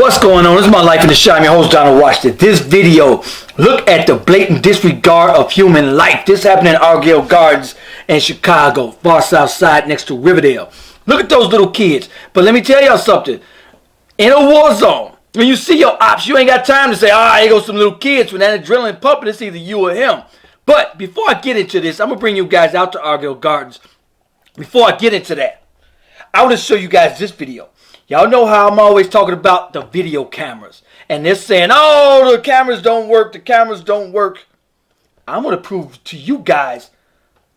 What's going on? This is My Life in the Shop. I'm your host, Donald Washington. This video, look at the blatant disregard of human life. This happened in Altgeld Gardens in Chicago, far south side next to Riverdale. Look at those little kids. But let me tell y'all something. In a war zone, when you see your ops, you ain't got time to say, here goes some little kids. When that adrenaline pumping, it's either you or him. But before I get into this, I'm going to bring you guys out to Altgeld Gardens. Before I get into that, I want to show you guys this video. Y'all know how I'm always talking about the video cameras. And they're saying, oh, the cameras don't work. The cameras don't work. I'm going to prove to you guys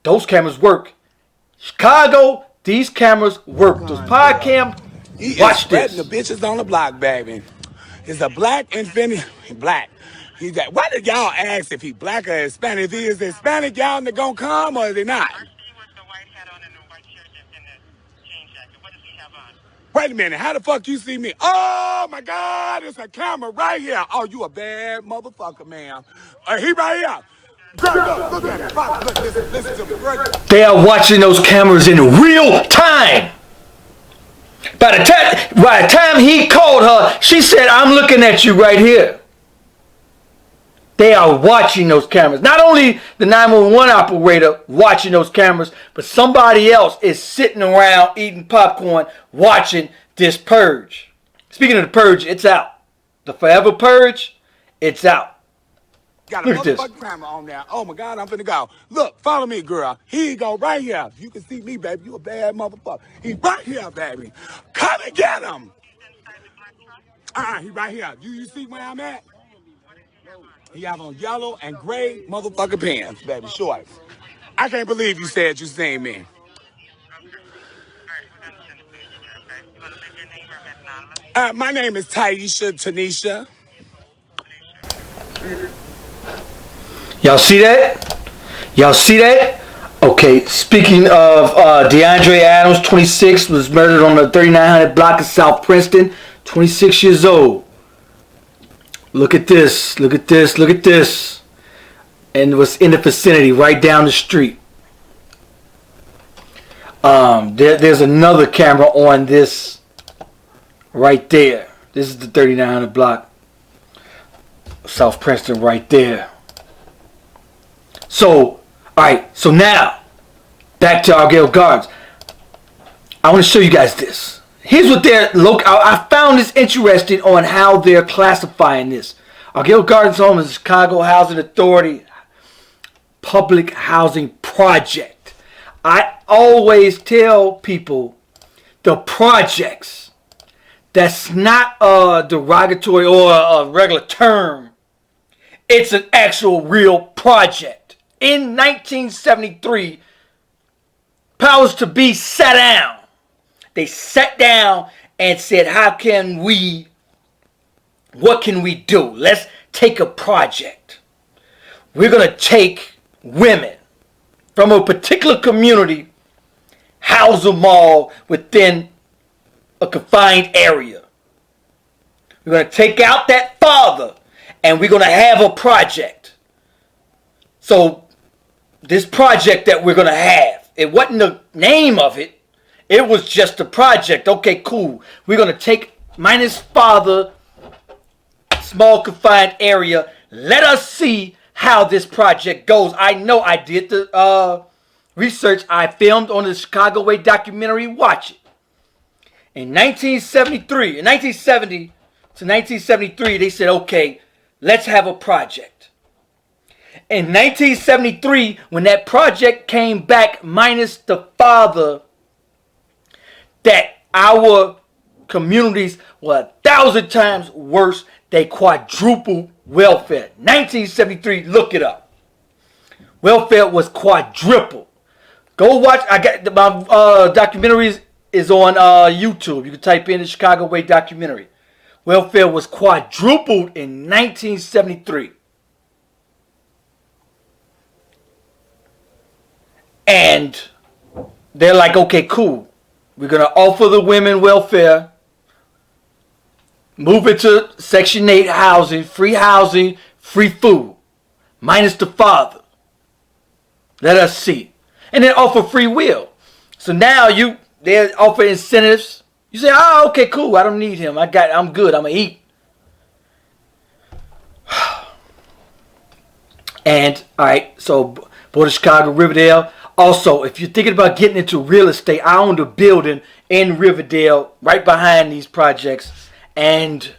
those cameras work. Chicago, these cameras work. Those podcast, watch this. The bitches on the block, baby. It's a black Infinity. Black. He's that. Why did y'all ask if he black or Hispanic? If he is Hispanic, y'all gonna come or is he not? Wait a minute, how the fuck you see me? Oh my God, it's a camera right here. Oh, you a bad motherfucker, man. He right here. Girl, look at me. Look, listen to me. Right. They are watching those cameras in real time. By the time he called her, she said, I'm looking at you right here. They are watching those cameras. Not only the 911 operator watching those cameras, but somebody else is sitting around eating popcorn watching this purge. Speaking of the purge, it's out. The forever purge, it's out. Got a motherfucking camera on there. Oh my God, I'm finna go. Look, follow me, girl. He go right here. You can see me, baby. You a bad motherfucker. He right here, baby. Come and get him. He right here. You see where I'm at? He have on yellow and gray motherfucking pants, baby, shorts. I can't believe you said you seen me. My name is Tanisha. Y'all see that? Y'all see that? Okay, speaking of DeAndre Adams, 26, was murdered on the 3900 block of South Princeton, 26 years old. Look at this, look at this, look at this. And it was in the vicinity, right down the street. There's another camera on this right there. This is the 3900 block. South Princeton right there. So, alright, so now, back to Altgeld Gardens. I want to show you guys this. Here's what they're I found this interesting on how they're classifying this. Altgeld Gardens Homes is Chicago Housing Authority public housing project. I always tell people the projects, that's not a derogatory or a regular term. It's an actual real project. In 1973, powers to be sat down. They sat down and said, what can we do? Let's take a project. We're going to take women from a particular community, house them all within a confined area. We're going to take out that father and we're going to have a project. So this project that we're going to have, it wasn't the name of it. It was just a project. Okay, cool. We're going to take minus father, small confined area. Let us see how this project goes. I know I did the research. I filmed on the Chicago Way documentary. Watch it. In 1970 to 1973, they said, okay, let's have a project. In 1973, when that project came back minus the father, that our communities were 1,000 times worse. They quadrupled welfare. 1973, look it up. Welfare was quadrupled. Go watch. I got my documentaries is on YouTube. You can type in the Chicago Way documentary. Welfare was quadrupled in 1973. And they're like, okay, cool. We're going to offer the women welfare, move it to Section 8 housing, free food, minus the father. Let us see. And then offer free will. So now they offer incentives. You say, okay, cool. I don't need him. I'm good. I'm going to eat. And, all right, so Board of Chicago, Riverdale. Also, if you're thinking about getting into real estate, I own a building in Riverdale right behind these projects. And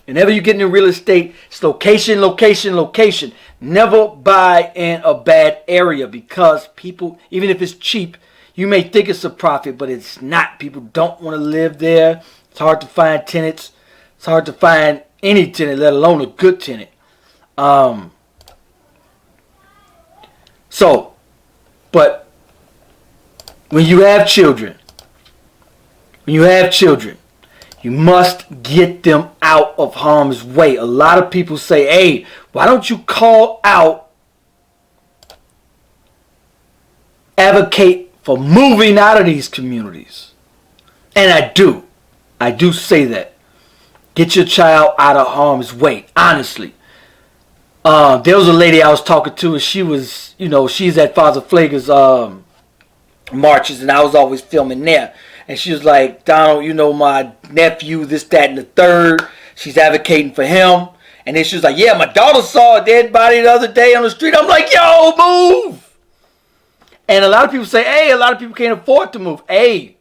whenever you get into real estate, it's location, location, location. Never buy in a bad area because people, even if it's cheap, you may think it's a profit, but it's not. People don't want to live there. It's hard to find tenants. It's hard to find any tenant, let alone a good tenant. But when you have children, you must get them out of harm's way. A lot of people say, hey, why don't you call out, advocate for moving out of these communities? And I do say that. Get your child out of harm's way, honestly. There was a lady I was talking to, and she was, she's at Father Flager's marches, and I was always filming there. And she was like, Donald, my nephew, this, that, and the third. She's advocating for him. And then she was like, yeah, my daughter saw a dead body the other day on the street. I'm like, yo, move. And a lot of people say, hey, a lot of people can't afford to move. Hey,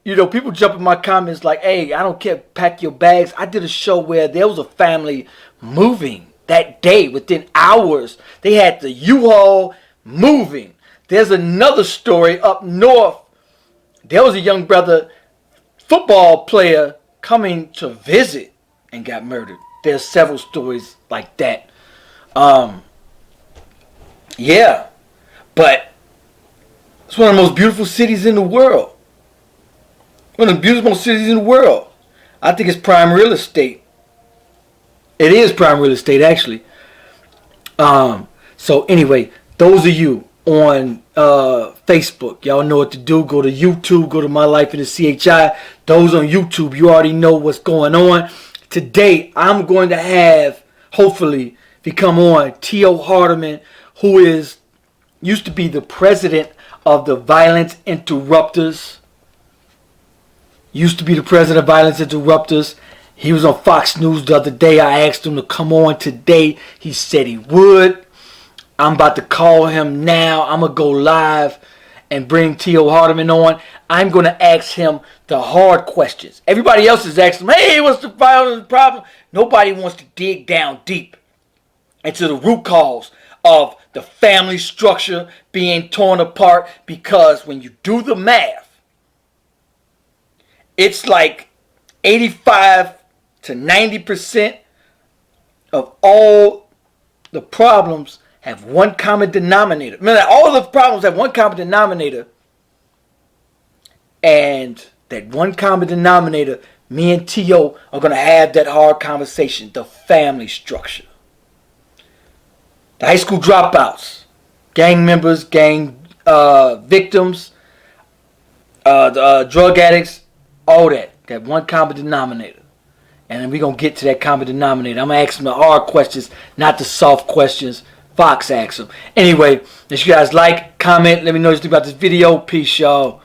people jump in my comments like, hey, I don't care, pack your bags. I did a show where there was a family moving that day within hours. They had the U-Haul moving. There's another story up north. There was a young brother, football player, coming to visit and got murdered. There's several stories like that. Yeah. But it's one of the most beautiful cities in the world. One of the beautiful cities in the world. I think it's prime real estate. It is prime real estate, actually. So anyway, those of you on Facebook, y'all know what to do. Go to YouTube, go to My Life in the CHI. Those on YouTube, you already know what's going on. Today, I'm going to have, hopefully, become on T.O. Hardeman, who used to be the president of the Violence Interrupters. Used to be the president of Violence Interrupters. He was on Fox News the other day. I asked him to come on today. He said he would. I'm about to call him now. I'm going to go live and bring T.O. Hardeman on. I'm going to ask him the hard questions. Everybody else is asking him, hey, what's the violence problem? Nobody wants to dig down deep into the root cause of the family structure being torn apart, because when you do the math, it's like 85 to 90% of all the problems have one common denominator. Remember, all the problems have one common denominator. And that one common denominator, me and T.O. are going to have that hard conversation. The family structure. The high school dropouts. Gang members, gang victims, drug addicts, all that. Got one common denominator. And then we're going to get to that common denominator. I'm going to ask them the hard questions, not the soft questions Fox asks them. Anyway, if you guys like, comment, let me know what you think about this video. Peace, y'all.